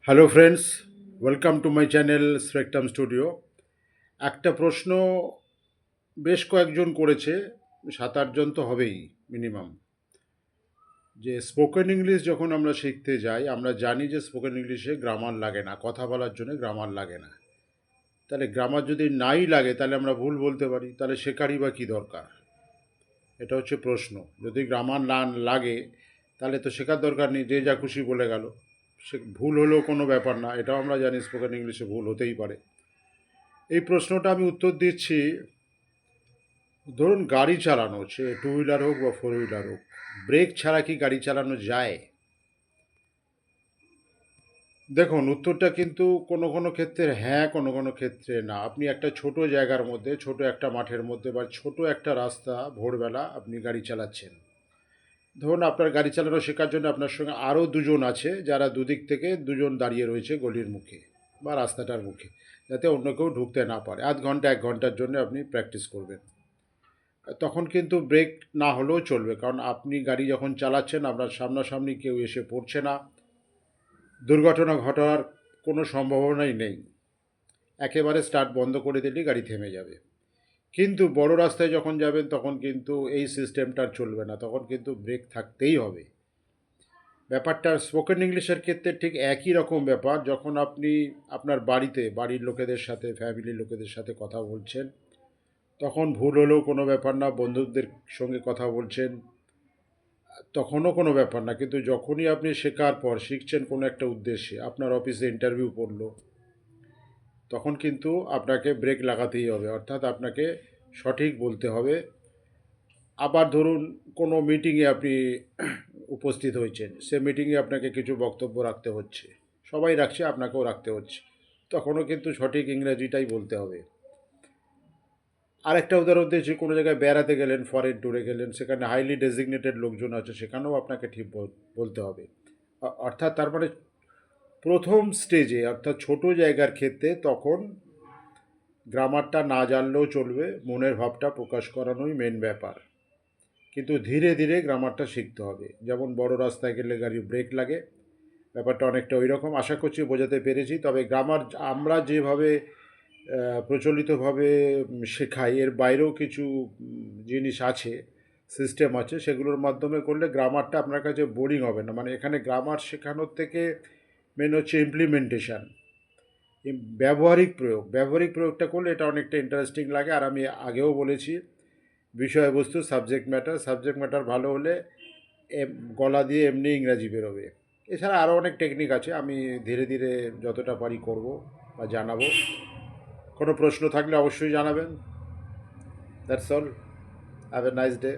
Hello friends, welcome to my channel spectrum studio. একটা প্রশ্ন বেশ কয়েকজন করেছে, 7-8 জন তো হবেই মিনিমাম, যে স্পোকেন ইংলিশ যখন আমরা শিখতে যাই আমরা জানি যে স্পোকেন ইংলিশে গ্রামার লাগে না, কথা বলার জন্য গ্রামার লাগে না। তাহলে গ্রামার যদি নাই লাগে তাহলে আমরা ভুল বলতে পারি, তাহলে শেখারই বা কী দরকার? এটা হচ্ছে প্রশ্ন। যদি গ্রামার না লাগে তাহলে তো শেখার দরকার নেই, যে যা খুশি বলে গেল। সে ভুল হলেও কোনো ব্যাপার না, এটাও আমরা জানি স্পোকেন ইংলিশে ভুল হতেই পারে। এই প্রশ্নটা আমি উত্তর দিচ্ছি। ধরুন গাড়ি চালানো, সে টু হুইলার হোক বা ফোর হুইলার হোক, ব্রেক ছাড়া কি গাড়ি চালানো যায়? দেখুন, উত্তরটা কিন্তু কোনো কোনো ক্ষেত্রে হ্যাঁ, কোনো কোনো ক্ষেত্রে না। আপনি একটা ছোট জায়গার মধ্যে, ছোট একটা মাঠের মধ্যে বা ছোট একটা রাস্তা ভোরবেলা আপনি গাড়ি চালাচ্ছেন। ধরুন আপনার গাড়ি চালানো শেখার জন্য আপনার সঙ্গে আরও দুজন আছে, যারা দুদিক থেকে দুজন দাঁড়িয়ে রয়েছে গলির মুখে বা রাস্তাটার মুখে, যাতে অন্য কেউ ঢুকতে না পারে। আধ ঘন্টা 1 ঘন্টার জন্য আপনি প্র্যাকটিস করবেন। তখন কিন্তু ব্রেক না হলেও চলবে, কারণ আপনি গাড়ি যখন চালাচ্ছেন আপনার সামনাসামনি কেউ এসে পড়ছে না, দুর্ঘটনা ঘটার কোনো সম্ভাবনাই নেই। একেবারে স্টার্ট বন্ধ করে দিলেই গাড়ি থেমে যাবে। কিন্তু বড় রাস্তায় যখন যাবেন তখন কিন্তু এই সিস্টেমটা আর চলবে না, তখন কিন্তু ব্রেক থাকতেই হবে। ব্যাপারটা স্পোকেন ইংলিশের ক্ষেত্রে ঠিক একই রকম ব্যাপার। যখন আপনি আপনার বাড়িতে বাড়ির লোকেদের সাথে, ফ্যামিলির লোকেদের সাথে কথা বলছেন, তখন ভুল হলেও কোনো ব্যাপার না, বন্ধুদের সঙ্গে কথা বলছেন, তখনও কোনো ব্যাপার না। কিন্তু যখনই আপনি শেখার পর শিখছেন কোনো একটা উদ্দেশ্যে, আপনার অফিসে ইন্টারভিউ পড়লো, তখন কিন্তু আপনাকে ব্রেক লাগাতেই হবে, অর্থাৎ আপনাকে সঠিক বলতে হবে। আবার ধরুন কোনো মিটিংয়ে আপনি উপস্থিত হয়েছেন, সে মিটিংয়ে আপনাকে কিছু বক্তব্য রাখতে হচ্ছে, সবাই রাখছে, আপনাকেও রাখতে হচ্ছে, তখনও কিন্তু সঠিক ইংরেজিটাই বলতে হবে। আরেকটা উদাহরণ দিয়েছি, কোনো জায়গায় বেড়াতে গেলেন, ফরেন ট্যুরে গেলেন, সেখানে হাইলি ডেজিগনেটেড লোকজন আছে, সেখানেও আপনাকে ঠিক বলতে হবে। অর্থাৎ তার মানে প্রথম স্টেজে, অর্থাৎ ছোট জায়গার ক্ষেত্রে তখন গ্রামারটা না জানলেও চলবে, মনের ভাবটা প্রকাশ করানোই মেন ব্যাপার। কিন্তু ধীরে ধীরে গ্রামারটা শিখতে হবে। যেমন বড় রাস্তায় গেলে গাড়ির ব্রেক লাগে, ব্যাপারটা অনেকটা ওই রকম। আশা করছি বোঝাতে পেরেছি। তবে গ্রামার আমরা যেভাবে প্রচলিতভাবে শেখাই, এর বাইরেও কিছু জিনিস আছে, সিস্টেম আছে, সেগুলোর মাধ্যমে করলে গ্রামারটা আপনার কাছে বোরিং হবে না। মানে এখানে গ্রামার শেখানোর থেকে মেন হচ্ছে ইমপ্লিমেন্টেশান, ব্যবহারিক প্রয়োগটা করলে এটা অনেকটা ইন্টারেস্টিং লাগে। আর আমি আগেও বলেছি, বিষয়বস্তু, সাবজেক্ট ম্যাটার ভালো হলে গলা দিয়ে এমনি ইংরাজি বেরোবে। এছাড়া আরও অনেক টেকনিক আছে, আমি ধীরে ধীরে যতটা পারি করব বা জানাবো। কোনো প্রশ্ন থাকলে অবশ্যই জানাবেন। That's all. Have a nice day.